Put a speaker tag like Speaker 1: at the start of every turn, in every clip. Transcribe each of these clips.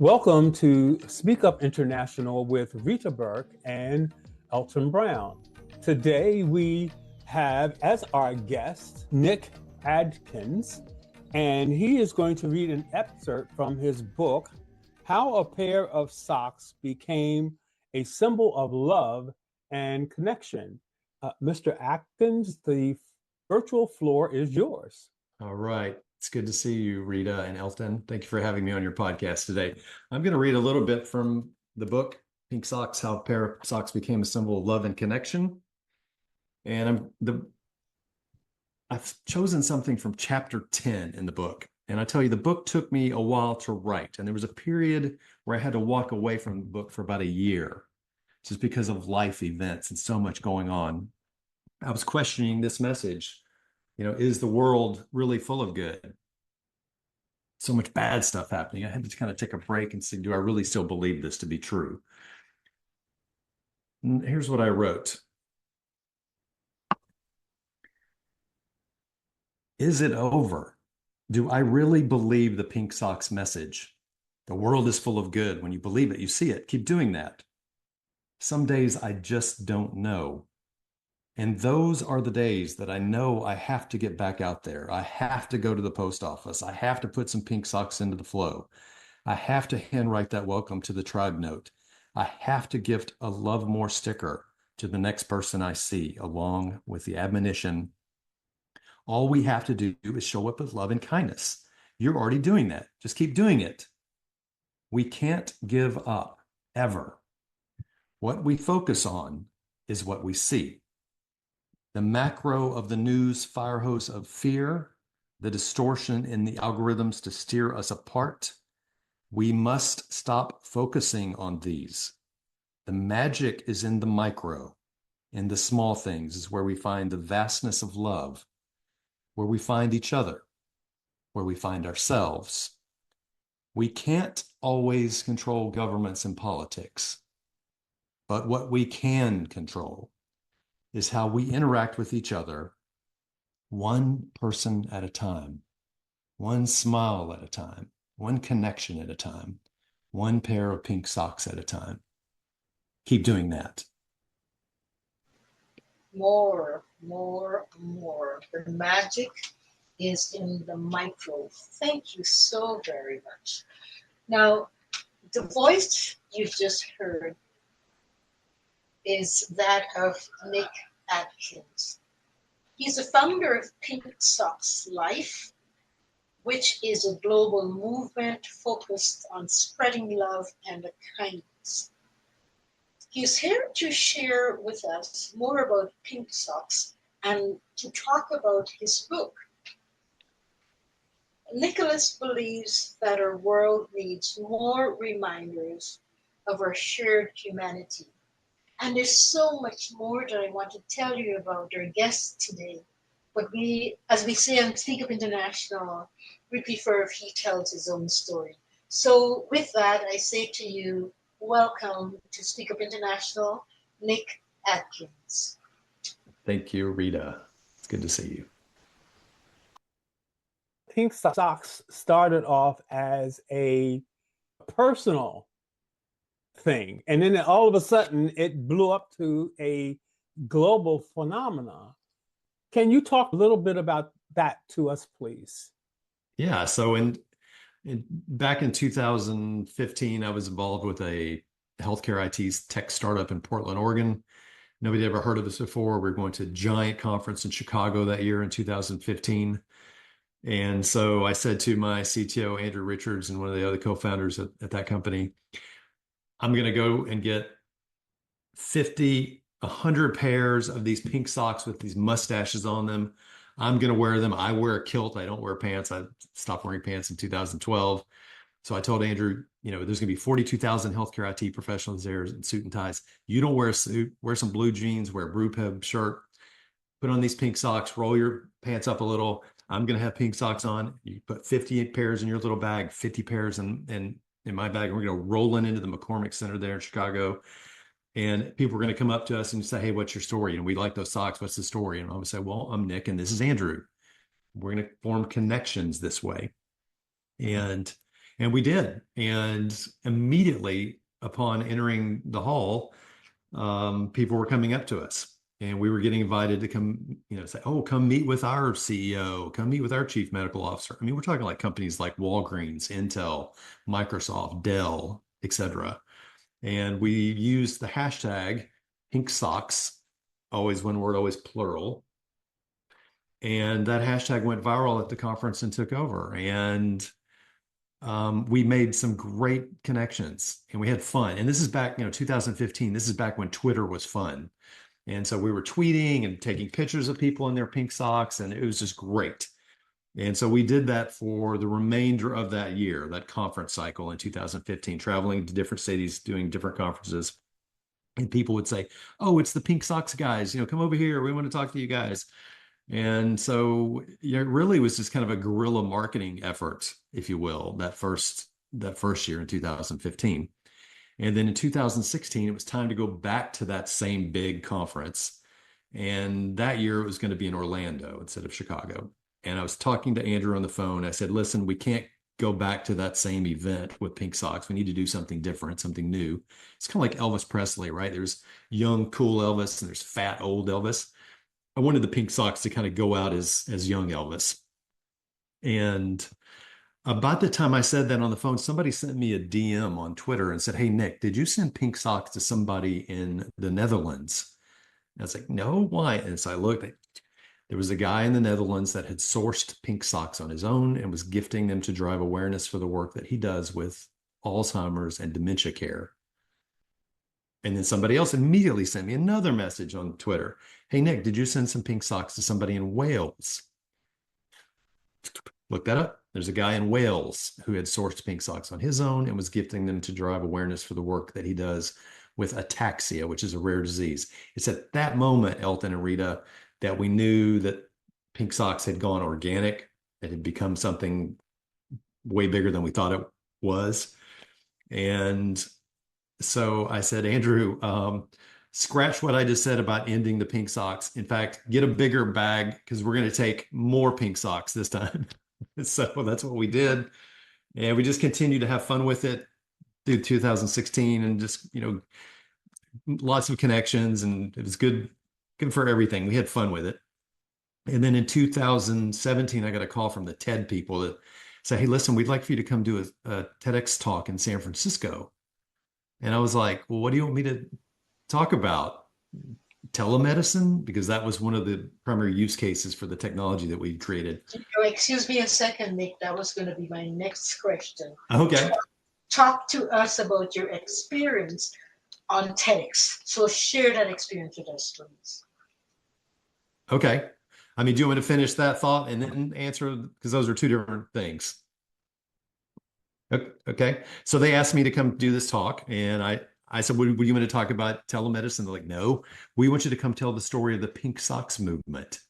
Speaker 1: Welcome to Speak Up International with Rita Burke and Elton Brown. Today we have as our guest Nick Adkins, and he is going to read an excerpt from his book, How a Pair of Socks Became a Symbol of Love and Connection. Mr. Adkins, the virtual floor is yours.
Speaker 2: All right. It's good to see you, Rita and Elton. Thank you for having me on your podcast today. I'm going to read a little bit from the book, Pinksocks, How a Pair of Socks Became a Symbol of Love and Connection. And I've chosen something from chapter 10 in the book. And I tell you, the book took me a while to write. And there was a period where I had to walk away from the book for about a year, just because of life events and so much going on. I was questioning this message. Is the world really full of good? So much bad stuff happening. I had to kind of take a break and see, do I really still believe this to be true? And here's what I wrote. Is it over? Do I really believe the Pinksocks message? The world is full of good. When you believe it, you see it. Keep doing that. Some days I just don't know. And those are the days that I know I have to get back out there. I have to go to the post office. I have to put some pink socks into the flow. I have to handwrite that welcome to the tribe note. I have to gift a love more sticker to the next person I see, along with the admonition. All we have to do is show up with love and kindness. You're already doing that. Just keep doing it. We can't give up, ever. What we focus on is what we see. The macro of the news fire hose of fear, the distortion in the algorithms to steer us apart. We must stop focusing on these. The magic is in the micro. In the small things is where we find the vastness of love, where we find each other, where we find ourselves. We can't always control governments and politics, but what we can control is how we interact with each other, one person at a time, one smile at a time, one connection at a time, one pair of pink socks at a time. Keep doing that.
Speaker 3: More. The magic is in the micro. Thank you so very much. Now, the voice you just heard is that of Nick Adkins. He's the founder of Pinksocks Life, which is a global movement focused on spreading love and kindness. He's here to share with us more about Pinksocks and to talk about his book. Nicholas believes that our world needs more reminders of our shared humanity. And there's so much more that I want to tell you about our guest today. But as we say on Speak Up International, we prefer if he tells his own story. So with that, I say to you, welcome to Speak Up International, Nick Adkins.
Speaker 2: Thank you, Rita. It's good to see you.
Speaker 1: Pinksocks started off as a personal thing, and then all of a sudden it blew up to a global phenomena. Can you talk a little bit about that to us, please?
Speaker 2: Yeah, so back in 2015, I was involved with a healthcare IT tech startup in Portland, Oregon. Nobody had ever heard of us before. We were going to a giant conference in Chicago that year in 2015. And so I said to my CTO, Andrew Richards, and one of the other co-founders at that company, I'm going to go and get 50, 100 pairs of these pink socks with these mustaches on them. I'm going to wear them. I wear a kilt. I don't wear pants. I stopped wearing pants in 2012. So I told Andrew, there's going to be 42,000 healthcare IT professionals there in suit and ties. You don't wear a suit, wear some blue jeans, wear a brew pub shirt, put on these pink socks, roll your pants up a little. I'm going to have pink socks on. You put 58 pairs in your little bag, 50 pairs in my bag. We're going to roll into the McCormick Center there in Chicago. And people are going to come up to us and say, hey, what's your story? And we like those socks. What's the story? And I'm going to say, well, I'm Nick and this is Andrew. We're going to form connections this way. And And we did. And immediately upon entering the hall, people were coming up to us. And we were getting invited to come, say, oh, come meet with our CEO, come meet with our chief medical officer. I mean, we're talking like companies like Walgreens, Intel, Microsoft, Dell, et cetera. And we used the hashtag Pinksocks, always one word, always plural. And that hashtag went viral at the conference and took over. And we made some great connections and we had fun. And this is back, 2015. This is back when Twitter was fun. And so we were tweeting and taking pictures of people in their pink socks, and it was just great. And so we did that for the remainder of that year, that conference cycle in 2015, traveling to different cities, doing different conferences. And people would say, oh, it's the Pink Socks guys, come over here. We want to talk to you guys. And so it really was just kind of a guerrilla marketing effort, if you will, that first year in 2015. And then in 2016, it was time to go back to that same big conference. And that year it was going to be in Orlando instead of Chicago. And I was talking to Andrew on the phone. I said, listen, we can't go back to that same event with Pink Socks. We need to do something different, something new. It's kind of like Elvis Presley, right? There's young, cool Elvis, and there's fat, old Elvis. I wanted the Pink Socks to kind of go out as young Elvis. And about the time I said that on the phone, somebody sent me a DM on Twitter and said, hey, Nick, did you send Pink Socks to somebody in the Netherlands? And I was like, no, why? And so I looked, there was a guy in the Netherlands that had sourced Pink Socks on his own and was gifting them to drive awareness for the work that he does with Alzheimer's and dementia care. And then somebody else immediately sent me another message on Twitter. Hey, Nick, did you send some Pink Socks to somebody in Wales? Look that up. There's a guy in Wales who had sourced Pink Socks on his own and was gifting them to drive awareness for the work that he does with ataxia, which is a rare disease. It's at that moment, Elton and Rita, that we knew that Pink Socks had gone organic. It had become something way bigger than we thought it was. And so I said, Andrew, scratch what I just said about ending the Pink Socks. In fact, get a bigger bag because we're going to take more Pink Socks this time. So that's what we did. And we just continued to have fun with it through 2016 and just, lots of connections, and it was good for everything. We had fun with it. And then in 2017, I got a call from the TED people that say, hey, listen, we'd like for you to come do a TEDx talk in San Francisco. And I was like, well, what do you want me to talk about? Telemedicine? Because that was one of the primary use cases for the technology that we created.
Speaker 3: Excuse me a second, Nick. That was going to be my next question.
Speaker 2: Okay.
Speaker 3: Talk to us about your experience on TEDx. So share that experience with us, please.
Speaker 2: Okay. I mean, do you want me to finish that thought and then answer? Because those are two different things. Okay. So they asked me to come do this talk, and I said, would you want to talk about telemedicine? They're like, no, we want you to come tell the story of the Pink Socks movement.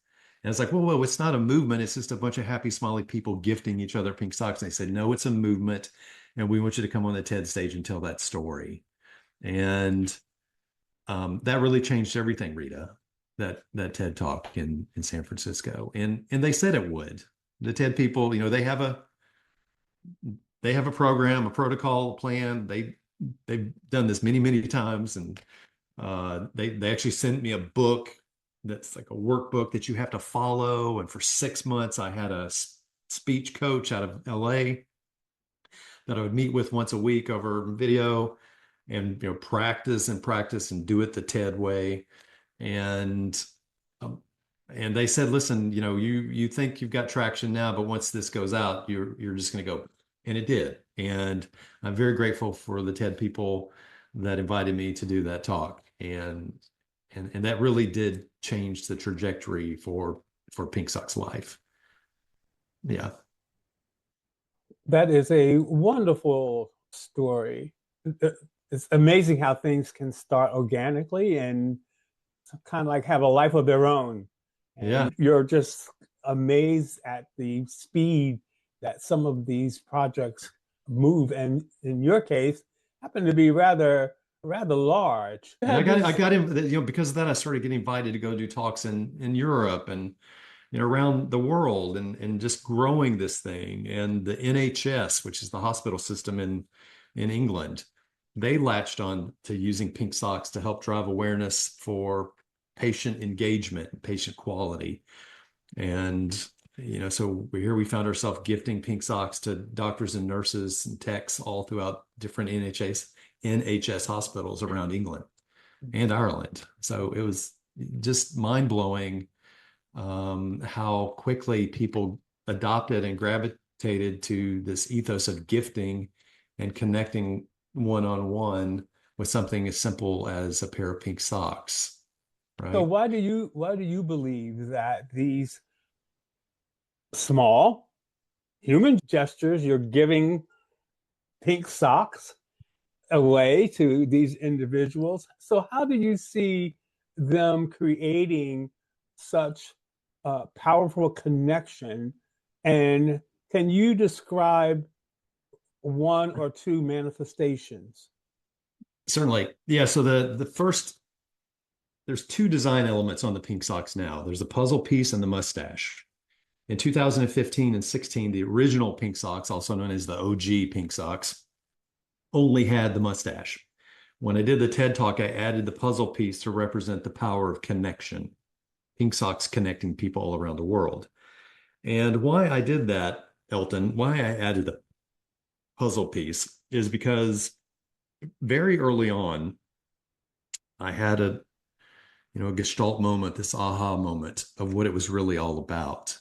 Speaker 2: And it's like, well, it's not a movement. It's just a bunch of happy, smiley people gifting each other pink socks. And they said, no, it's a movement. And we want you to come on the TED stage and tell that story. And that really changed everything, Rita, that TED talk in San Francisco. And they said it would. The TED people, they have a program, a protocol, a plan. They've done this many, many times. And they actually sent me a book that's like a workbook that you have to follow. And for 6 months, I had a speech coach out of LA that I would meet with once a week over video and practice and do it the TED way. And they said, listen, you think you've got traction now, but once this goes out, you're just going to go. And it did. And I'm very grateful for the TED people that invited me to do that talk. And that really did change the trajectory for Pinksocks life. Yeah.
Speaker 1: That is a wonderful story. It's amazing how things can start organically and kind of like have a life of their own. And
Speaker 2: yeah.
Speaker 1: You're just amazed at the speed that some of these projects move, and in your case, happen to be rather large.
Speaker 2: And I got him, because of that, I started getting invited to go do talks in Europe and around the world and just growing this thing. And the NHS, which is the hospital system in England, they latched on to using Pinksocks to help drive awareness for patient engagement and patient quality. And so here we found ourselves gifting Pinksocks to doctors and nurses and techs all throughout different NHS hospitals around England and Ireland. So it was just mind blowing how quickly people adopted and gravitated to this ethos of gifting and connecting one-on-one with something as simple as a pair of pink socks,
Speaker 1: So
Speaker 2: right?
Speaker 1: why do you believe that these small human gestures, you're giving pink socks away to these individuals? So how do you see them creating such a powerful connection? And can you describe one or two manifestations?
Speaker 2: Certainly. Yeah. So the first, there's two design elements on the pink socks now. There's the puzzle piece and the mustache. In 2015 and 16, the original pink socks, also known as the OG pink socks, only had the mustache. When I did the TED talk, I added the puzzle piece to represent the power of connection. Pink socks connecting people all around the world. And why I did that, Elton, why I added the puzzle piece is because very early on, I had a gestalt moment, this aha moment of what it was really all about.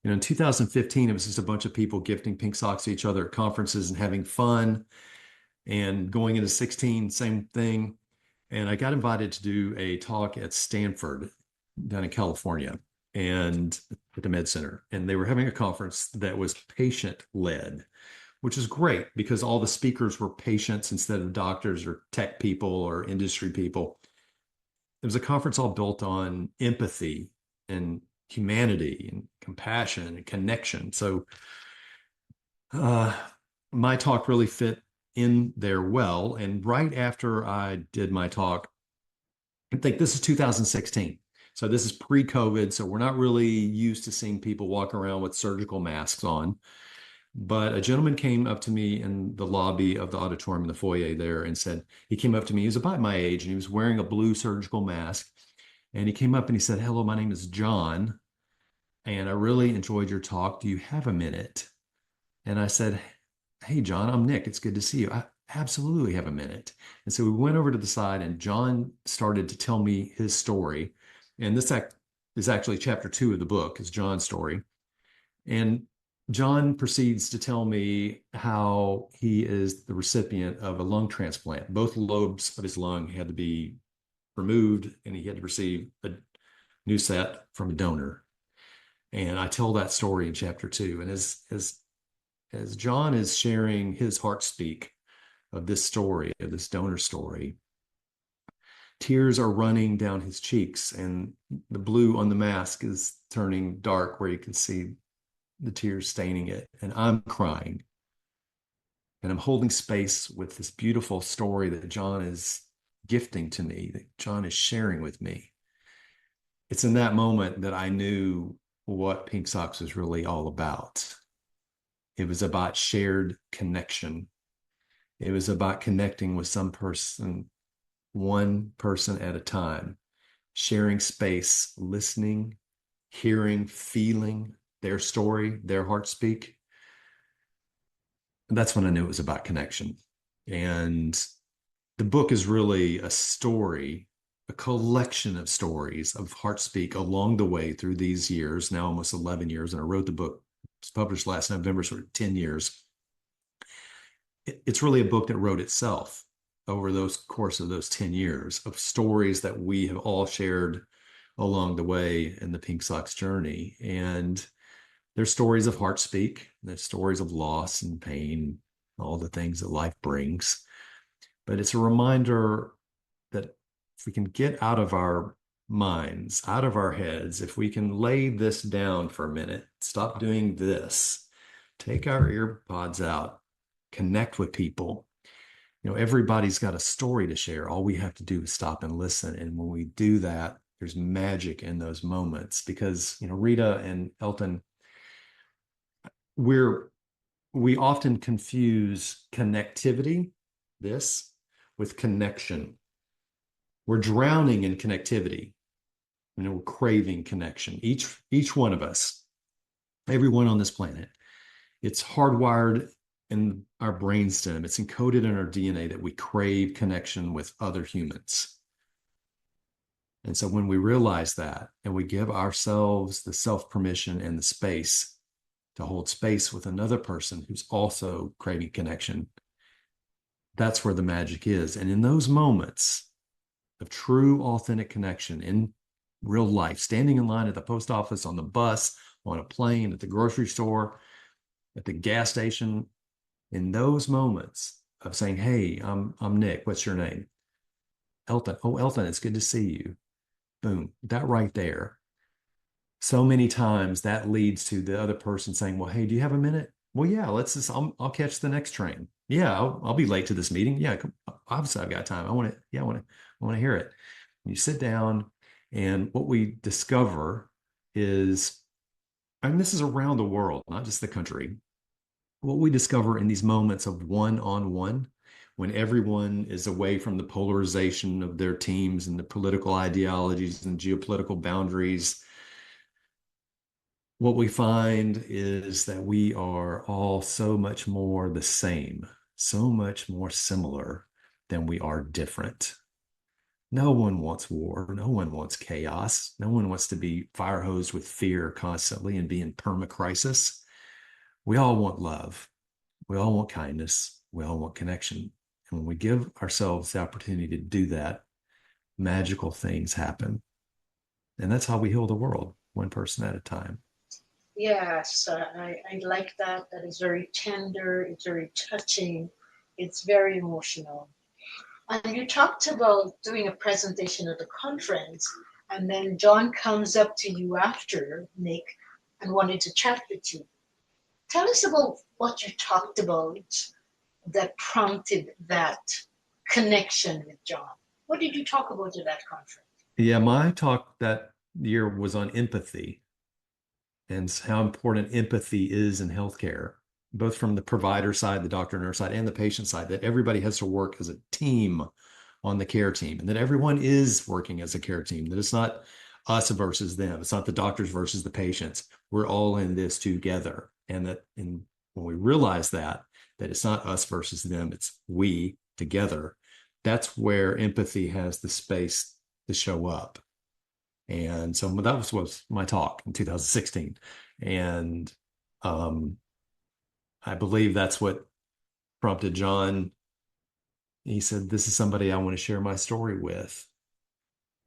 Speaker 2: In 2015, it was just a bunch of people gifting pink socks to each other at conferences and having fun. And going into 16, same thing. And I got invited to do a talk at Stanford down in California and at the Med Center. And they were having a conference that was patient led, which is great because all the speakers were patients instead of doctors or tech people or industry people. It was a conference all built on empathy and humanity and compassion and connection. So uh, my talk really fit in there well. And right after I did my talk, I think this is 2016. So this is pre-COVID. So we're not really used to seeing people walk around with surgical masks on. But a gentleman came up to me in the lobby of the auditorium in the foyer there and said, he came up to me, he was about my age and he was wearing a blue surgical mask. And he came up and he said, "Hello, my name is John. And I really enjoyed your talk. Do you have a minute?" And I said, "Hey, John, I'm Nick. It's good to see you. I absolutely have a minute." And so we went over to the side and John started to tell me his story. And this is actually chapter 2 of the book, is John's story. And John proceeds to tell me how he is the recipient of a lung transplant. Both lobes of his lung had to be removed and he had to receive a new set from a donor. And I tell that story in chapter 2. And as John is sharing his heart speak of this story, of this donor story, tears are running down his cheeks and the blue on the mask is turning dark where you can see the tears staining it. And I'm crying. And I'm holding space with this beautiful story that John is gifting to me, that John is sharing with me. It's in that moment that I knew what Pink Socks was really all about. It was about shared connection. It was about connecting with some person, one person at a time, sharing space, listening, hearing, feeling their story, their heart speak. And that's when I knew it was about connection. And the book is really a story, a collection of stories of heart speak along the way through these years, now almost 11 years. And I wrote the book, it was published last November, sort of 10 years. It's really a book that wrote itself over those course of those 10 years of stories that we have all shared along the way in the Pink Socks journey. And there's stories of heart speak, there's stories of loss and pain, all the things that life brings. But it's a reminder that if we can get out of our minds, out of our heads, if we can lay this down for a minute, stop doing this, take our ear pods out, connect with people. Everybody's got a story to share. All we have to do is stop and listen. And when we do that, there's magic in those moments because, Rita and Elton, we often confuse connectivity, this, with connection. We're drowning in connectivity. We're craving connection. Each one of us, everyone on this planet, it's hardwired in our brainstem. It's encoded in our DNA that we crave connection with other humans. And so when we realize that and we give ourselves the self-permission and the space to hold space with another person who's also craving connection, that's where the magic is. And in those moments of true, authentic connection in real life, standing in line at the post office, on the bus, on a plane, at the grocery store, at the gas station, in those moments of saying, hey, I'm Nick, what's your name? Elton. Oh, Elton, it's good to see you. Boom, that right there. So many times that leads to the other person saying, well, hey, do you have a minute? Well, yeah, I'll catch the next train. Yeah, I'll be late to this meeting. Yeah, obviously I've got time. I want to hear it. You sit down, and what we discover is, and this is around the world, not just the country, what we discover in these moments of one-on-one, when everyone is away from the polarization of their teams and the political ideologies and geopolitical boundaries, what we find is that we are all so much more the same, so much more similar than we are different. No one wants war. No one wants chaos. No one wants to be fire hosed with fear constantly and be in perma-crisis. We all want love. We all want kindness. We all want connection. And when we give ourselves the opportunity to do that, magical things happen. And that's how we heal the world, one person at a time.
Speaker 3: Yes, I like that. That is very tender. It's very touching. It's very emotional. And you talked about doing a presentation at the conference, and then John comes up to you after, Nick, and wanted to chat with you. Tell us about what you talked about that prompted that connection with John. What did you talk about at that conference?
Speaker 2: Yeah, my talk that year was on empathy and how important empathy is in healthcare, both from the provider side, the doctor nurse side, and the patient side, that everybody has to work as a team on the care team, and that everyone is working as a care team, that it's not us versus them. It's not the doctors versus the patients. We're all in this together. And when we realize that it's not us versus them, it's we together, that's where empathy has the space to show up. And so that was my talk in 2016. And I believe that's what prompted John. He said, this is somebody I want to share my story with.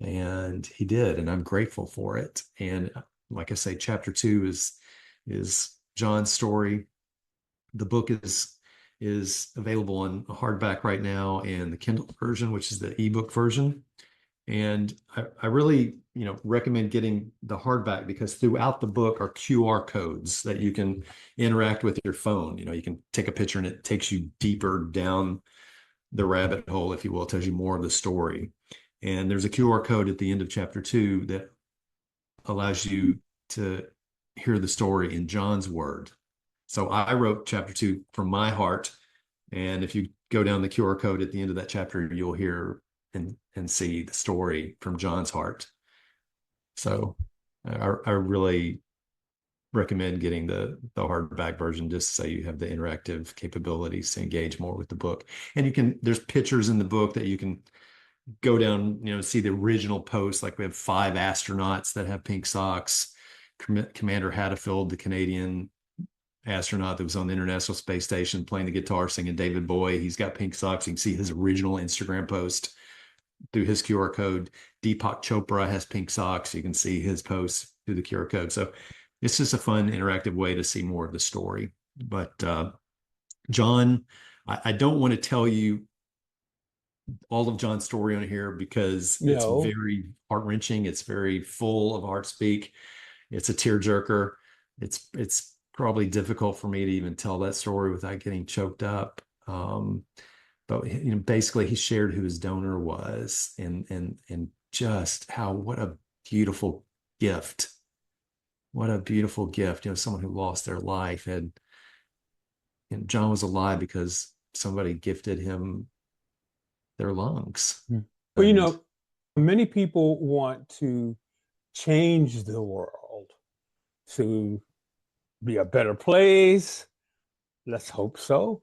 Speaker 2: And he did, and I'm grateful for it. And like I say, chapter 2 is John's story. The book is available on hardback right now, and the Kindle version, which is the ebook version. And I really, recommend getting the hardback, because throughout the book are QR codes that you can interact with your phone. You can take a picture and it takes you deeper down the rabbit hole, if you will. It tells you more of the story. And there's a QR code at the end of chapter 2 that allows you to hear the story in John's word. So I wrote chapter 2 from my heart. And if you go down the QR code at the end of that chapter, you'll hear and see the story from John's heart. So I really recommend getting the hardback version, just so you have the interactive capabilities to engage more with the book. And there's pictures in the book that you can go down, see the original posts. Like we have 5 astronauts that have pink socks. Commander Hadfield, the Canadian astronaut that was on the International Space Station playing the guitar, singing David Bowie, he's got pink socks. You can see his original Instagram post through his QR code. Deepak Chopra has pink socks. You can see his posts through the QR code. So it's just a fun, interactive way to see more of the story. But John, I don't want to tell you all of John's story on here, because it's very heart-wrenching. It's very full of heart speak. It's a tearjerker. It's probably difficult for me to even tell that story without getting choked up. But basically he shared who his donor was, and just what a beautiful gift. What a beautiful gift. Someone who lost their life had, John was alive because somebody gifted him their lungs.
Speaker 1: Hmm. Well,
Speaker 2: And
Speaker 1: many people want to change the world to be a better place. Let's hope so.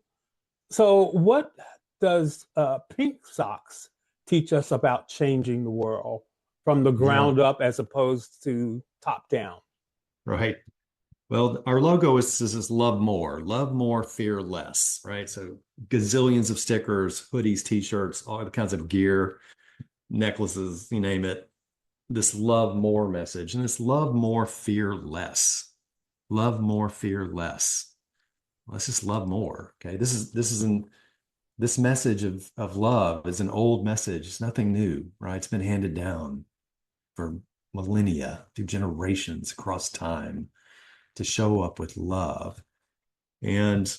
Speaker 1: So, what does Pinksocks teach us about changing the world from the
Speaker 2: yeah,
Speaker 1: ground up as opposed to top down?
Speaker 2: right. Well, our logo is love more, fear less, right? So gazillions of stickers, hoodies, t-shirts, all the kinds of gear, necklaces, you name it. This love more message and this love more, fear less. Love more, fear less. Let's just love more. Okay. This message of love is an old message. It's nothing new, right? It's been handed down for millennia through generations across time to show up with love. And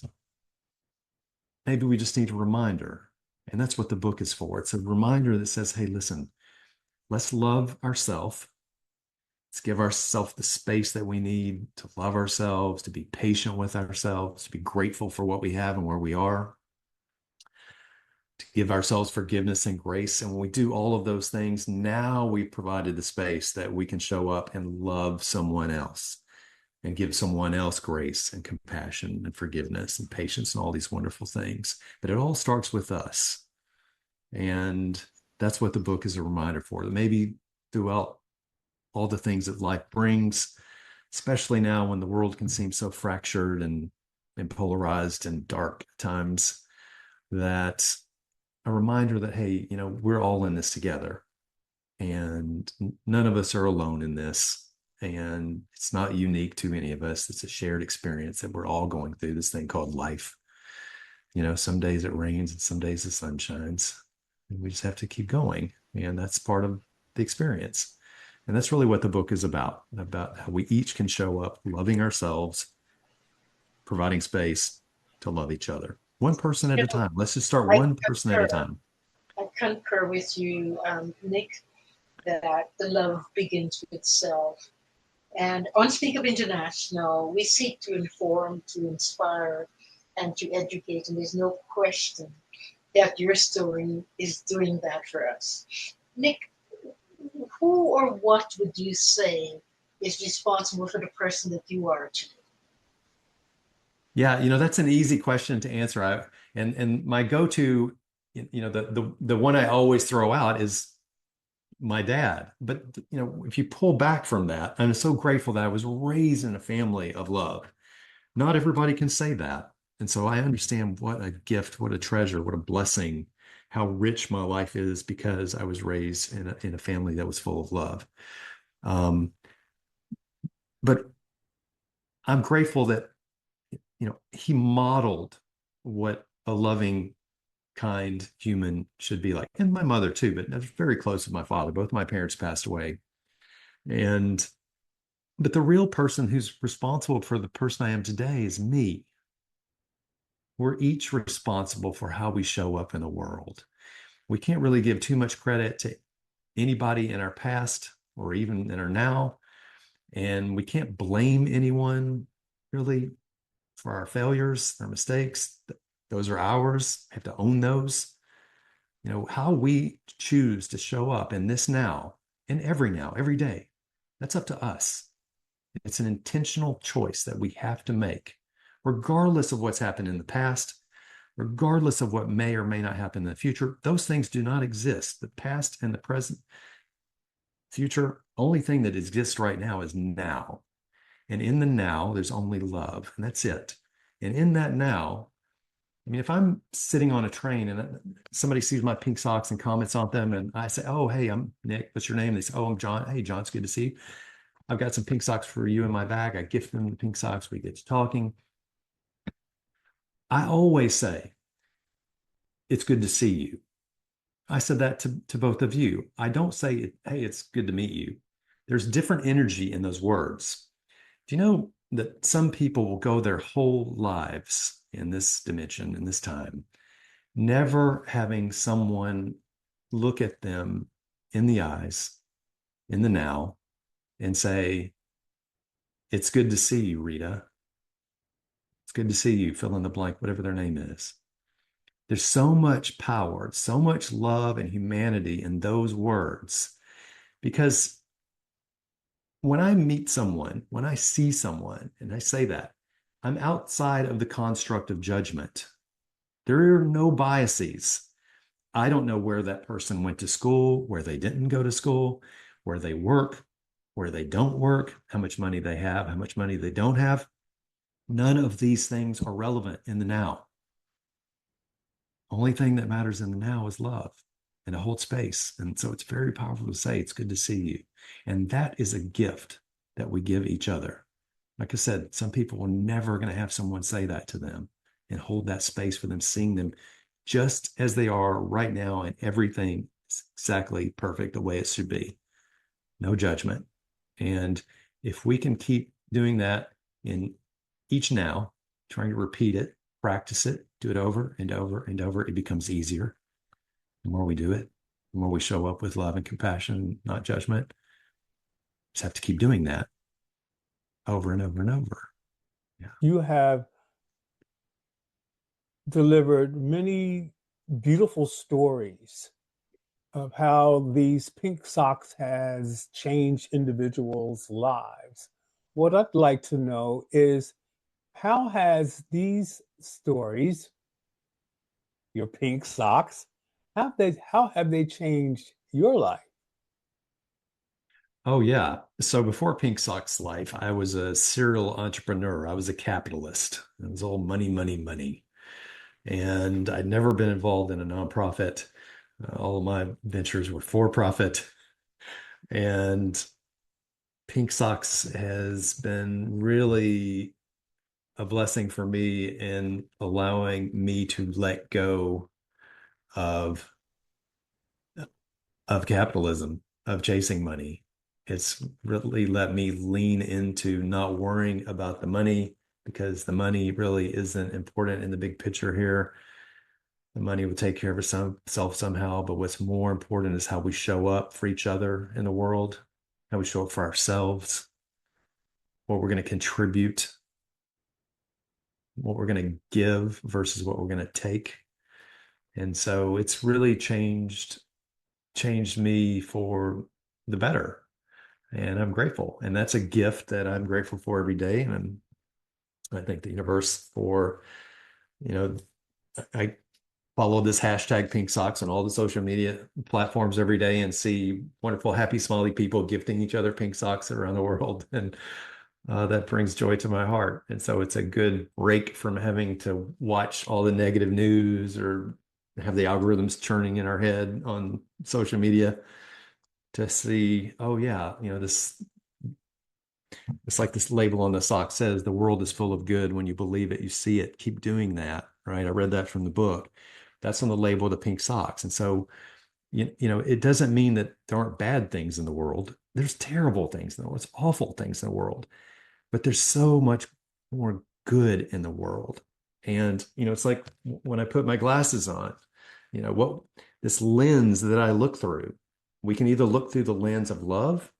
Speaker 2: maybe we just need a reminder. And that's what the book is for. It's a reminder that says, hey, listen, let's love ourselves. Let's give ourselves the space that we need to love ourselves, to be patient with ourselves, to be grateful for what we have and where we are, to give ourselves forgiveness and grace. And when we do all of those things, now we've provided the space that we can show up and love someone else and give someone else grace and compassion and forgiveness and patience and all these wonderful things. But it all starts with us. And that's what the book is a reminder for. That maybe throughout all the things that life brings, especially now when the world can seem so fractured and polarized and dark at times, that a reminder that, hey, we're all in this together and none of us are alone in this. And it's not unique to any of us. It's a shared experience that we're all going through this thing called life. Some days it rains and some days the sun shines. And we just have to keep going. And that's part of the experience. And that's really what the book is about how we each can show up loving ourselves, providing space to love each other. One person at
Speaker 3: You
Speaker 2: a
Speaker 3: know,
Speaker 2: time. Let's just start
Speaker 3: I
Speaker 2: one person at a
Speaker 3: concur.
Speaker 2: time.
Speaker 3: I concur with you, Nick, that the love begins with self. And on Speak Up International, we seek to inform, to inspire, and to educate. And there's no question that your story is doing that for us. Nick, who or what would you say is responsible for the person that you are today?
Speaker 2: Yeah, that's an easy question to answer. And my go-to, the one I always throw out is my dad. But if you pull back from that, I'm so grateful that I was raised in a family of love. Not everybody can say that. And so I understand what a gift, what a treasure, what a blessing, how rich my life is because I was raised in a family that was full of love. Um, but I'm grateful that he modeled what a loving, kind human should be like. And my mother too, but I was very close with my father. Both my parents passed away. And but the real person who's responsible for the person I am today is me. We're each responsible for how we show up in the world. We can't really give too much credit to anybody in our past or even in our now. And we can't blame anyone really for our failures, our mistakes. Those are ours. We have to own those. How we choose to show up in this now, every day, that's up to us. It's an intentional choice that we have to make, regardless of what's happened in the past, regardless of what may or may not happen in the future. Those things do not exist. The past and the present, future, only thing that exists right now is now. And in the now, there's only love, and that's it. And in that now, I mean, if I'm sitting on a train and somebody sees my pink socks and comments on them, and I say, "Oh, hey, I'm Nick. What's your name?" They say, "Oh, I'm John. Hey, John, it's good to see you. I've got some pink socks for you in my bag." I gift them the pink socks. We get to talking. I always say, "It's good to see you." I said that to both of you. I don't say, "Hey, it's good to meet you." There's different energy in those words. Do you know that some people will go their whole lives in this dimension, in this time, never having someone look at them in the eyes in the now and say, it's good to see you, Rita. It's good to see you, fill in the blank, whatever their name is. There's so much power, so much love and humanity in those words. Because when I meet someone, when I see someone, and I say that, I'm outside of the construct of judgment. There are no biases. I don't know where that person went to school, where they didn't go to school, where they work, where they don't work, how much money they have, how much money they don't have. None of these things are relevant in the now. Only thing that matters in the now is love and to hold space. And so it's very powerful to say, it's good to see you. And that is a gift that we give each other. Like I said, some people are never going to have someone say that to them and hold that space for them, seeing them just as they are right now, and everything is exactly perfect the way it should be. No judgment. And if we can keep doing that in each now, trying to repeat it, practice it, do it over and over and over, it becomes easier. The more we do it, the more we show up with love and compassion, not judgment. Just have to keep doing that over and over and over. Yeah.
Speaker 1: You have delivered many beautiful stories of how these pink socks has changed individuals' lives. What I'd like to know is how has these stories, your pink socks, how have they changed your life?
Speaker 2: Oh, yeah. So before Pinksocks life, I was a serial entrepreneur. I was a capitalist. It was all money, money, money. And I'd never been involved in a nonprofit. All of my ventures were for profit. And Pinksocks has been really a blessing for me in allowing me to let go of capitalism, of chasing money. It's really let me lean into not worrying about the money, because the money really isn't important in the big picture here. The money will take care of itself somehow, but what's more important is how we show up for each other in the world, how we show up for ourselves, what we're going to contribute, what we're going to give versus what we're going to take. And so it's really changed me for the better. And I'm grateful. And that's a gift that I'm grateful for every day. And I thank the universe for, you know, I follow this hashtag pink socks on all the social media platforms every day and see wonderful, happy, smiley people gifting each other pink socks around the world. And that brings joy to my heart. And so it's a good break from having to watch all the negative news or have the algorithms churning in our head on social media, to see, oh yeah, this, it's like this label on the sock says, the world is full of good. When you believe it, you see it. Keep doing that. Right. I read that from the book. That's on the label of the pink socks. And so, it doesn't mean that there aren't bad things in the world. There's terrible things in the world. There's awful things in the world, but there's so much more good in the world. And, it's like when I put my glasses on, what this lens that I look through, we can either look through the lens of love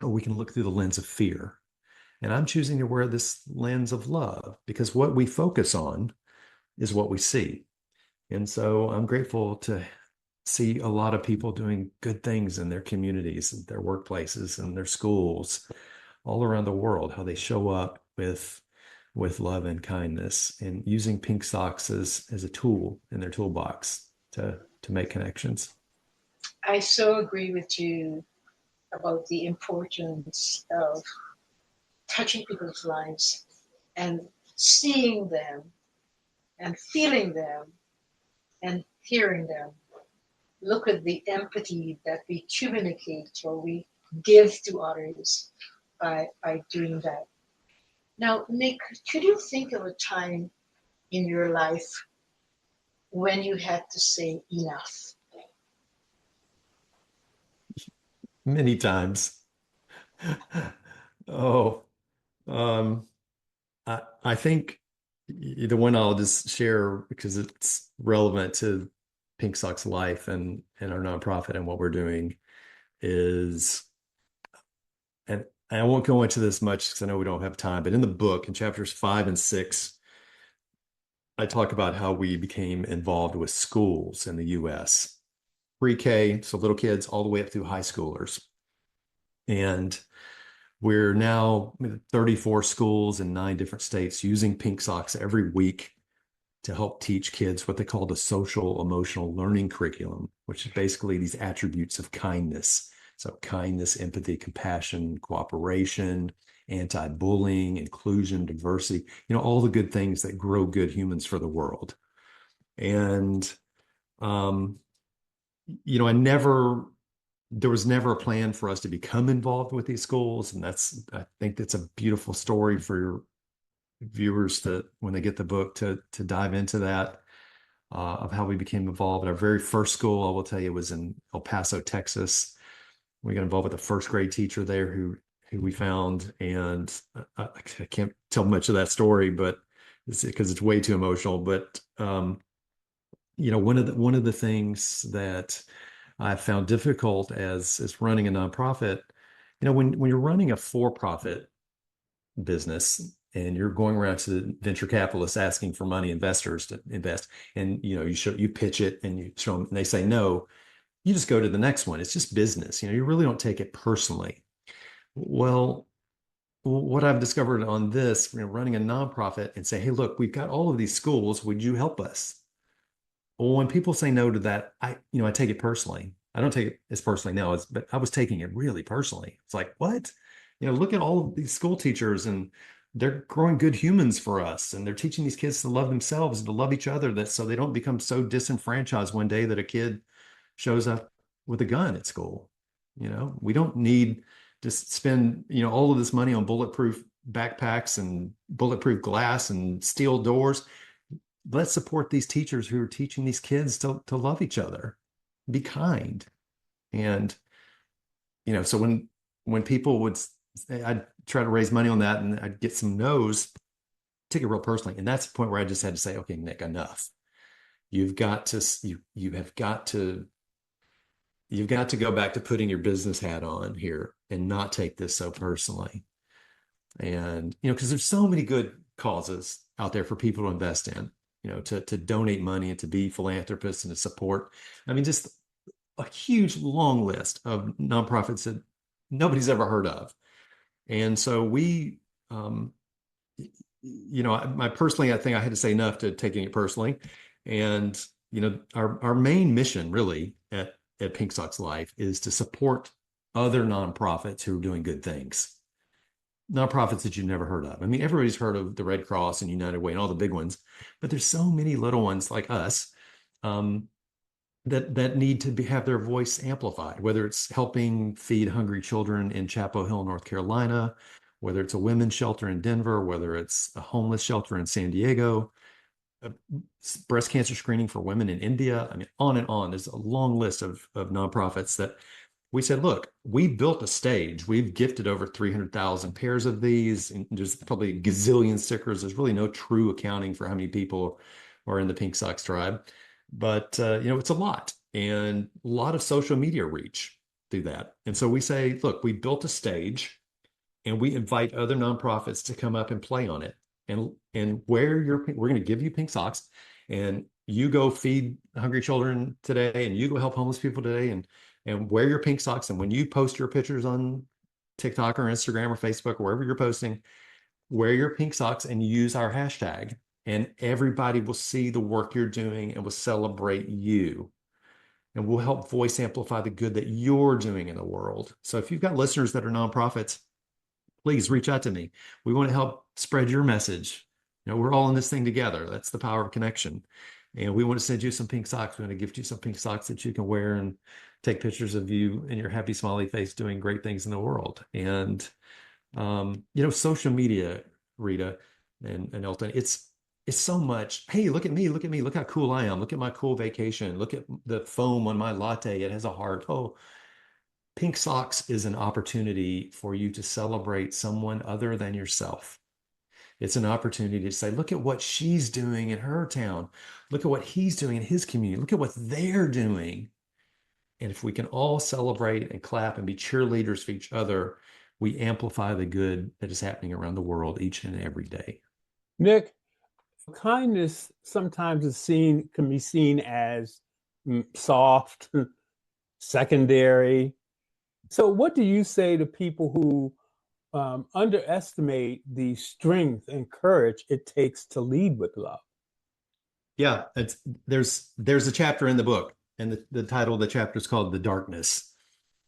Speaker 2: or we can look through the lens of fear. And I'm choosing to wear this lens of love, because what we focus on is what we see. And so I'm grateful to see a lot of people doing good things in their communities, and their workplaces, and their schools all around the world, how they show up with love and kindness, and using pink socks as a tool in their toolbox to make connections.
Speaker 3: I so agree with you about the importance of touching people's lives and seeing them and feeling them and hearing them. Look at the empathy that we communicate or we give to others by doing that. Now, Nick, could you think of a time in your life when you had to say enough?
Speaker 2: Many times. Oh, um, I think the one I'll just share, because it's relevant to Pink Sock's life and our nonprofit and what we're doing, is I won't go into this much because I know we don't have time, but in the book, in chapters 5 and 6, I talk about how we became involved with schools in the US, pre-K, so little kids, all the way up through high schoolers. And we're now 34 schools in 9 different states using Pinksocks every week to help teach kids what they call the social emotional learning curriculum, which is basically these attributes of kindness. So kindness, empathy, compassion, cooperation, anti-bullying, inclusion, diversity, all the good things that grow good humans for the world. And, um, there was never a plan for us to become involved with these schools. And I think that's a beautiful story for your viewers to, when they get the book, to dive into that, of how we became involved. Our very first school, I will tell you, was in El Paso, Texas. We got involved with a first grade teacher there who we found, and I can't tell much of that story, but because it's way too emotional. But one of the things that I found difficult as running a nonprofit, when you're running a for-profit business and you're going around to venture capitalists asking for money, investors to invest, and you pitch it and you show them, and they say no, you just go to the next one. It's just business. You really don't take it personally. Well, what I've discovered on this, running a nonprofit and say, hey, look, we've got all of these schools. Would you help us? Well, when people say no to that, I take it personally. I don't take it as personally now, but I was taking it really personally. It's like, what? Look at all of these school teachers, and they're growing good humans for us, and they're teaching these kids to love themselves and to love each other, so they don't become so disenfranchised one day that a kid shows up with a gun at school. We don't need to spend, all of this money on bulletproof backpacks and bulletproof glass and steel doors. Let's support these teachers who are teaching these kids to love each other, be kind. And, so when people would, I'd try to raise money on that and I'd get some no's, take it real personally. And that's the point where I just had to say, okay, Nick, enough. You've got to go back to putting your business hat on here and not take this so personally. And, because there's so many good causes out there for people to invest in, to donate money and to be philanthropists and to support. I mean, just a huge long list of nonprofits that nobody's ever heard of. And so we, personally, I think I had to say enough to taking it personally. And, our main mission really at Pinksocks Life is to support other nonprofits who are doing good things. Nonprofits that you've never heard of. I mean, everybody's heard of the Red Cross and United Way and all the big ones, but there's so many little ones like us, that need to have their voice amplified, whether it's helping feed hungry children in Chapel Hill, North Carolina, whether it's a women's shelter in Denver, whether it's a homeless shelter in San Diego, breast cancer screening for women in India. I mean, on and on. There's a long list of nonprofits that we said, look, we built a stage. We've gifted over 300,000 pairs of these. And there's probably a gazillion stickers. There's really no true accounting for how many people are in the Pinksocks tribe. But, it's a lot, and a lot of social media reach through that. And so we say, look, we built a stage and we invite other nonprofits to come up and play on it. And we're going to give you Pinksocks, and you go feed hungry children today, and you go help homeless people today, and wear your Pinksocks. And when you post your pictures on TikTok or Instagram or Facebook or wherever you're posting, wear your Pinksocks and use our hashtag, and everybody will see the work you're doing and will celebrate you. And we'll help voice amplify the good that you're doing in the world. So if you've got listeners that are nonprofits, please reach out to me. We want to help spread your message. We're all in this thing together. That's the power of connection. And we want to send you some Pinksocks. We want to gift you some Pinksocks that you can wear and take pictures of you and your happy smiley face doing great things in the world. And, social media, Rita and Elton, it's so much. Hey, look at me. Look how cool I am. Look at my cool vacation. Look at the foam on my latte. It has a heart. Oh, Pinksocks is an opportunity for you to celebrate someone other than yourself. It's an opportunity to say, look at what she's doing in her town. Look at what he's doing in his community. Look at what they're doing. And if we can all celebrate and clap and be cheerleaders for each other, we amplify the good that is happening around the world each and every day.
Speaker 1: Nick, kindness sometimes can be seen as soft, secondary. So, what do you say to people who underestimate the strength and courage it takes to lead with love?
Speaker 2: Yeah, there's a chapter in the book, and the title of the chapter is called "The Darkness."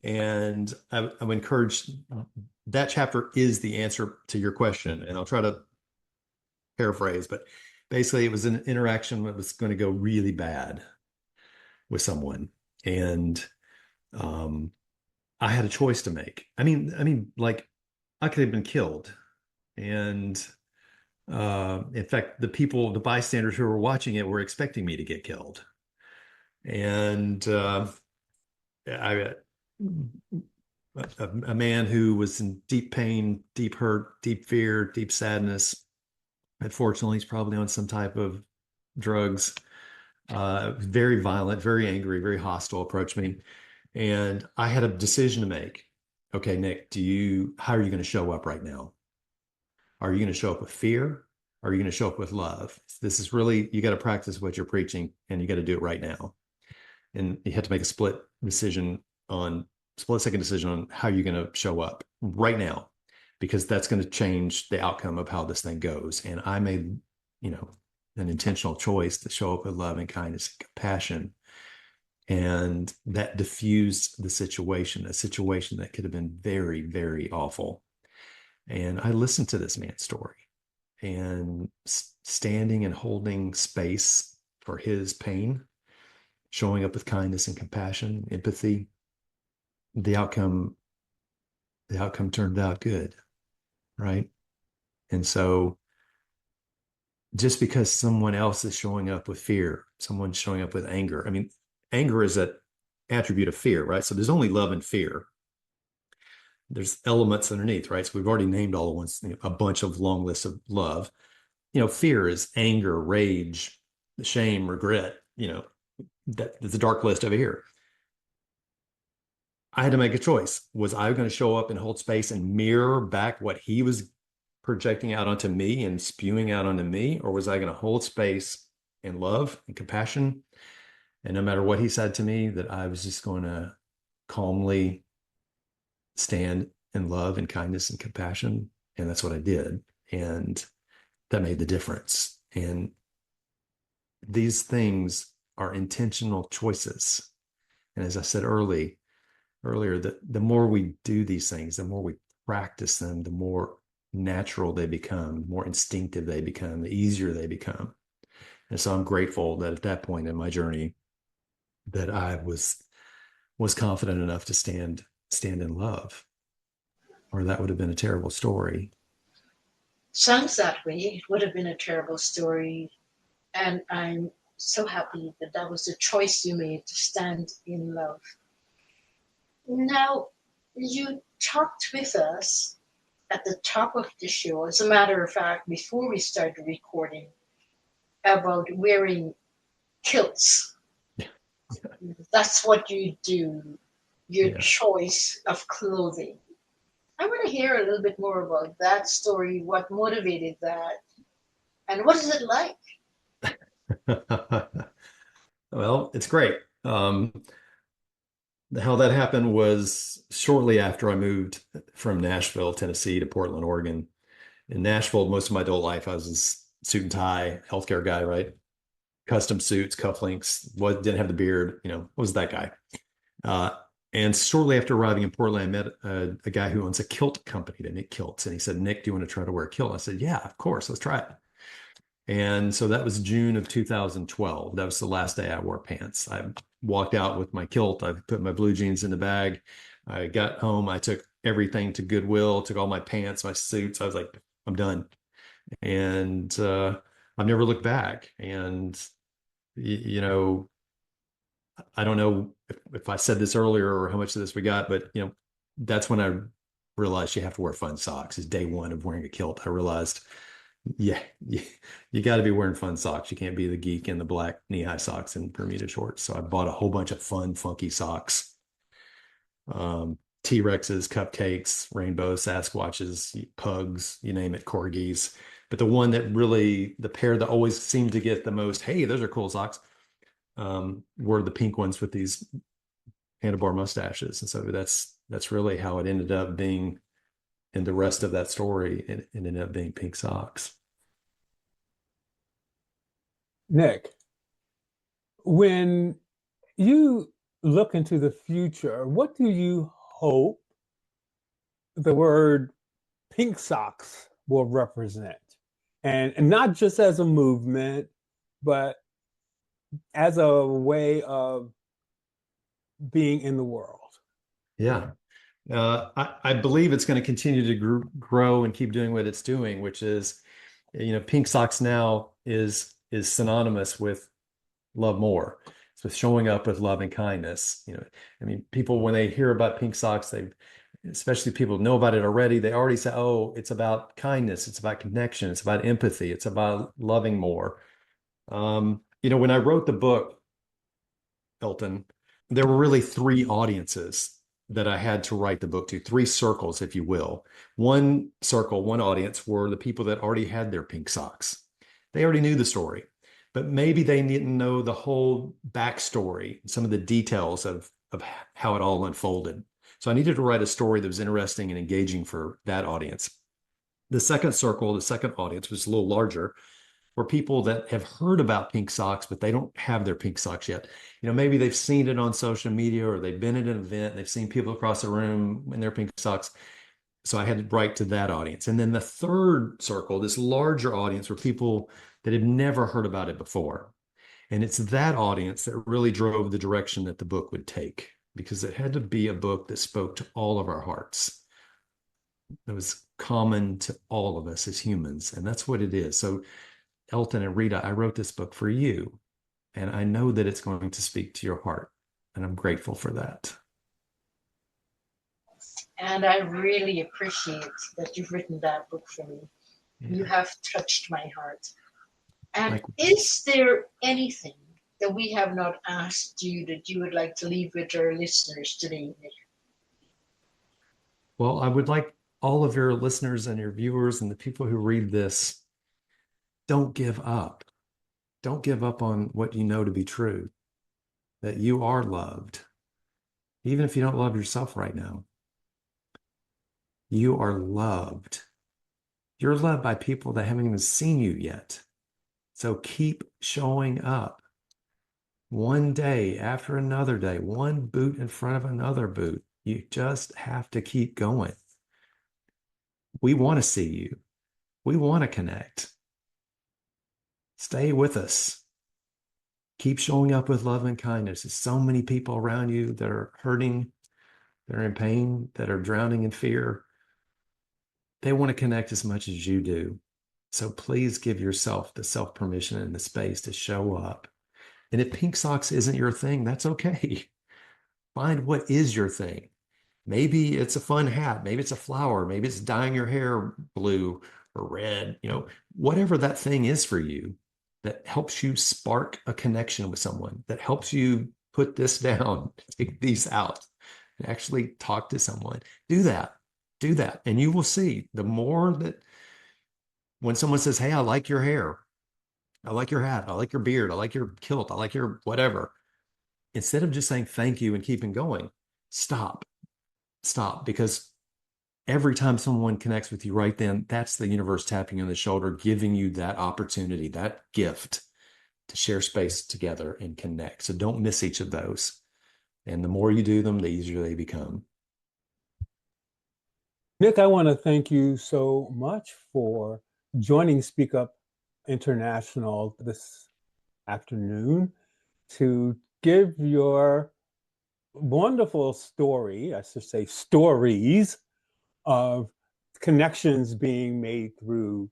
Speaker 2: And I'm encouraged, that chapter is the answer to your question. And I'll try to paraphrase, but basically it was an interaction that was going to go really bad with someone. And um, I had a choice to make. Like I could have been killed. And in fact, the bystanders who were watching it were expecting me to get killed. And I, a man who was in deep pain, deep hurt, deep fear, deep sadness. Unfortunately, he's probably on some type of drugs. Very violent, very angry, very hostile, approached me. And I had a decision to make. Okay, Nick, how are you going to show up right now? Are you going to show up with fear? Or are you going to show up with love? This is really, you got to practice what you're preaching and you got to do it right now. And you had to make a split second decision on how you're going to show up right now, because that's going to change the outcome of how this thing goes. And I made, an intentional choice to show up with love and kindness and compassion. And that diffused the situation, a situation that could have been very, very awful. And I listened to this man's story, and standing and holding space for his pain, showing up with kindness and compassion, empathy, the outcome turned out good, right? And so just because someone else is showing up with fear, someone's showing up with anger. Anger is an attribute of fear, right? So there's only love and fear. There's elements underneath, right? So we've already named all the ones, a bunch of long lists of love. Fear is anger, rage, shame, regret, that's a dark list over here. I had to make a choice. Was I going to show up and hold space and mirror back what he was projecting out onto me and spewing out onto me? Or was I going to hold space in love and compassion? And no matter what he said to me, that I was just going to calmly stand in love and kindness and compassion. And that's what I did. And that made the difference. And these things are intentional choices. And as I said earlier, the more we do these things, the more we practice them, the more natural they become, the more instinctive they become, the easier they become. And so I'm grateful that at that point in my journey that I was confident enough to stand in love, or that would have been a terrible story.
Speaker 3: Sounds that way. It would have been a terrible story. And I'm so happy that that was the choice you made, to stand in love. Now, you talked with us at the top of the show, as a matter of fact, before we started recording, about wearing kilts. That's what you do, your choice of clothing. I want to hear a little bit more about that story, what motivated that, and what is it like?
Speaker 2: Well, it's great. How that happened was shortly after I moved from Nashville, Tennessee to Portland, Oregon. In Nashville, most of my adult life, I was a suit and tie healthcare guy, right? Custom suits, cufflinks, didn't have the beard, was that guy. And shortly after arriving in Portland, I met a guy who owns a kilt company that make kilts. And he said, Nick, do you want to try to wear a kilt? I said, yeah, of course, let's try it. And so that was June of 2012. That was the last day I wore pants. I walked out with my kilt. I put my blue jeans in the bag. I got home. I took everything to Goodwill, took all my pants, my suits. I was like, I'm done. And I've never looked back. And, I don't know if I said this earlier or how much of this we got, but, that's when I realized you have to wear fun socks. Is day one of wearing a kilt. I realized, yeah, you got to be wearing fun socks. You can't be the geek in the black knee-high socks and Bermuda shorts. So I bought a whole bunch of fun, funky socks. T-Rexes, cupcakes, rainbows, Sasquatches, pugs, you name it, corgis. But the one that really, the pair that always seemed to get the most, hey, those are cool socks, were the pink ones with these handlebar mustaches. And so that's really how it ended up being in the rest of that story. It ended up being pink socks.
Speaker 1: Nick, when you look into the future, what do you hope the word pink socks will represent? And not just as a movement, but as a way of being in the world.
Speaker 2: Yeah. I believe it's going to continue to grow and keep doing what it's doing, which is, pink socks now is synonymous with love more. So showing up with love and kindness. I mean, people when they hear about pink socks, especially people who know about it already, they already say, "Oh, it's about kindness, it's about connection, it's about empathy, it's about loving more." When I wrote the book, Elton, there were really three audiences that I had to write the book to, three circles, if you will. One circle, one audience were the people that already had their pink socks. They already knew the story, but maybe they didn't know the whole backstory, some of the details of how it all unfolded. So I needed to write a story that was interesting and engaging for that audience. The second circle, the second audience was a little larger, were people that have heard about pink socks, but they don't have their pink socks yet. Maybe they've seen it on social media or they've been at an event, they've seen people across the room in their pink socks. So I had to write to that audience. And then the third circle, this larger audience, were people that had never heard about it before. And it's that audience that really drove the direction that the book would take, because it had to be a book that spoke to all of our hearts. That was common to all of us as humans. And that's what it is. So Elton and Rita, I wrote this book for you, and I know that it's going to speak to your heart, and I'm grateful for that.
Speaker 3: And I really appreciate that you've written that book for me.
Speaker 2: Yeah.
Speaker 3: You have touched my heart. And is there anything that we have not asked you that you would like to leave with our listeners today, Nick?
Speaker 2: Well, I would like all of your listeners and your viewers and the people who read this, don't give up. Don't give up on what you know to be true, that you are loved. Even if you don't love yourself right now, you are loved. You're loved by people that haven't even seen you yet. So keep showing up. One day after another day, one boot in front of another boot. You just have to keep going. We want to see you. We want to connect. Stay with us. Keep showing up with love and kindness. There's so many people around you that are hurting, that are in pain, that are drowning in fear. They want to connect as much as you do. So please give yourself the self-permission and the space to show up. And if pink socks isn't your thing, that's okay. Find what is your thing. Maybe it's a fun hat. Maybe it's a flower. Maybe it's dyeing your hair blue or red. Whatever that thing is for you that helps you spark a connection with someone, that helps you put this down, take these out, and actually talk to someone. Do that. Do that. And you will see the more that when someone says, "Hey, I like your hair. I like your hat. I like your beard. I like your kilt. I like your whatever." Instead of just saying thank you and keeping going, stop. Stop. Because every time someone connects with you right then, that's the universe tapping you on the shoulder, giving you that opportunity, that gift to share space together and connect. So don't miss each of those. And the more you do them, the easier they become.
Speaker 1: Nick, I want to thank you so much for joining Speak Up International this afternoon to give your wonderful story, I should say stories, of connections being made through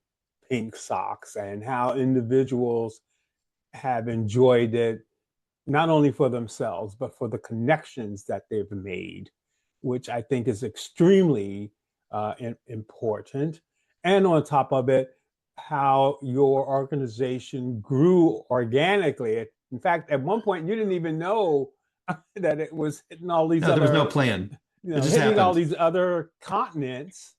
Speaker 1: pink socks and how individuals have enjoyed it, not only for themselves, but for the connections that they've made, which I think is extremely important. And on top of it, how your organization grew organically. In fact, at one point, you didn't even know that it was hitting all these
Speaker 2: No, there was no
Speaker 1: other
Speaker 2: plan. It just
Speaker 1: hitting all
Speaker 2: happened.
Speaker 1: these other continents.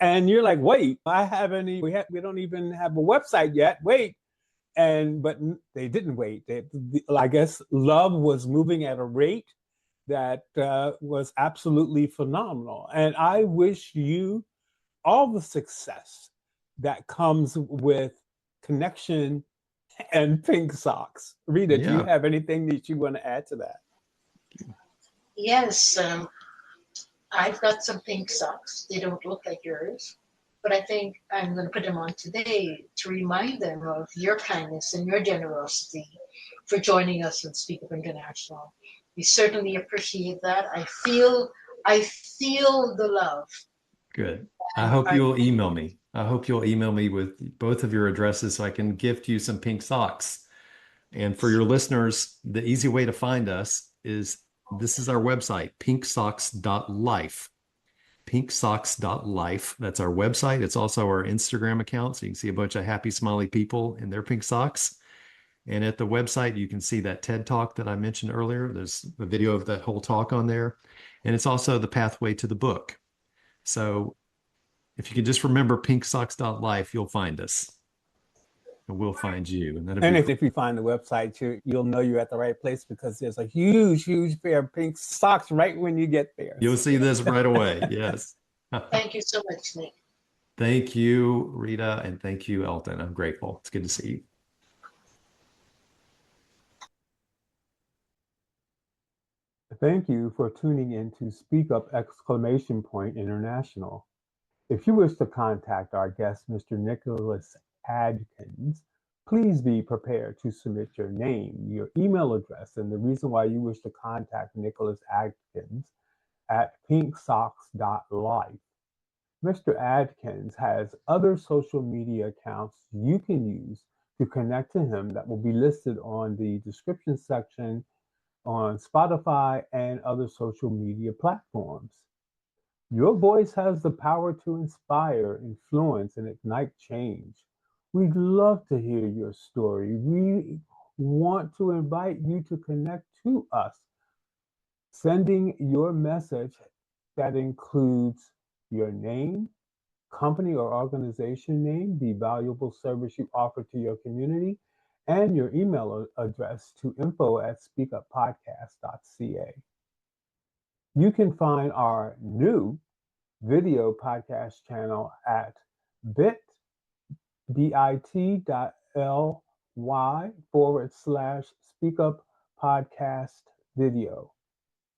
Speaker 1: And you're like, wait, we don't even have a website yet. Wait. But they didn't wait. I guess love was moving at a rate that was absolutely phenomenal. And I wish you all the success that comes with connection and Pinksocks. Rita, do you
Speaker 2: Yeah.
Speaker 1: have anything that you want to add to that?
Speaker 3: Yes, I've got some pink socks. They don't look like yours, but I think I'm going to put them on today to remind them of your kindness and your generosity for joining us on Speak Up International. We certainly appreciate that. I feel the love.
Speaker 2: Good. I hope you'll email me. I hope you'll email me with both of your addresses so I can gift you some pink socks. And for your listeners, the easy way to find us is this is our website, pinksocks.life. Pinksocks.life. That's our website. It's also our Instagram account. So you can see a bunch of happy, smiley people in their pink socks. And at the website, you can see that TED Talk that I mentioned earlier. There's a video of that whole talk on there. And it's also the pathway to the book. So if you can just remember pinksocks.life, you'll find us. And we'll find you.
Speaker 1: And if you find the website, you'll know you're at the right place because there's a huge, huge pair of pink socks right when you get there.
Speaker 2: You'll see this right away. Yes.
Speaker 3: Thank you so much, Nick.
Speaker 2: Thank you, Rita, and thank you, Elton. I'm grateful. It's good to see you.
Speaker 1: Thank you for tuning in to Speak Up International. If you wish to contact our guest, Mr. Nicholas Adkins, please be prepared to submit your name, your email address, and the reason why you wish to contact Nicholas Adkins at pinksocks.life. Mr. Adkins has other social media accounts you can use to connect to him that will be listed on the description section on Spotify and other social media platforms. Your voice has the power to inspire, influence, and ignite change. We'd love to hear your story. We want to invite you to connect to us, sending your message that includes your name, company or organization name, the valuable service you offer to your community, and your email address to info@speakuppodcast.ca. You can find our new video podcast channel at bit.ly/speakuppodcast video.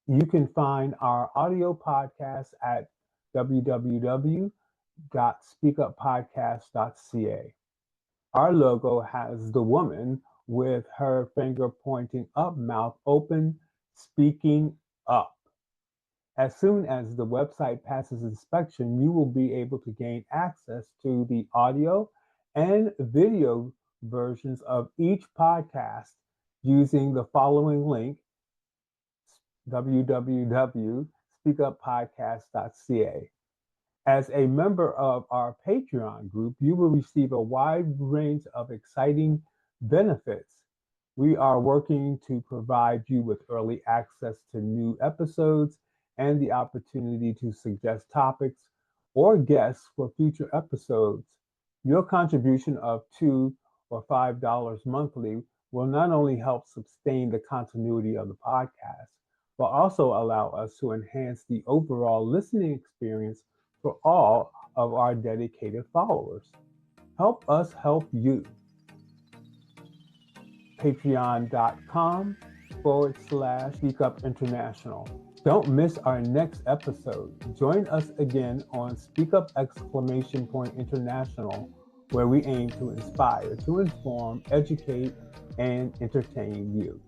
Speaker 1: You can find our audio podcast at www.speakuppodcast.ca. Our logo has the woman with her finger pointing up, mouth open, speaking up. As soon as the website passes inspection, you will be able to gain access to the audio and video versions of each podcast using the following link, www.speakuppodcast.ca. As a member of our Patreon group, you will receive a wide range of exciting benefits. We are working to provide you with early access to new episodes and the opportunity to suggest topics or guests for future episodes. Your contribution of $2 or $5 monthly will not only help sustain the continuity of the podcast, but also allow us to enhance the overall listening experience for all of our dedicated followers. Help us help you. Patreon.com/Speak Up International. Don't miss our next episode. Join us again on Speak Up International, where we aim to inspire, to inform, educate, and entertain you.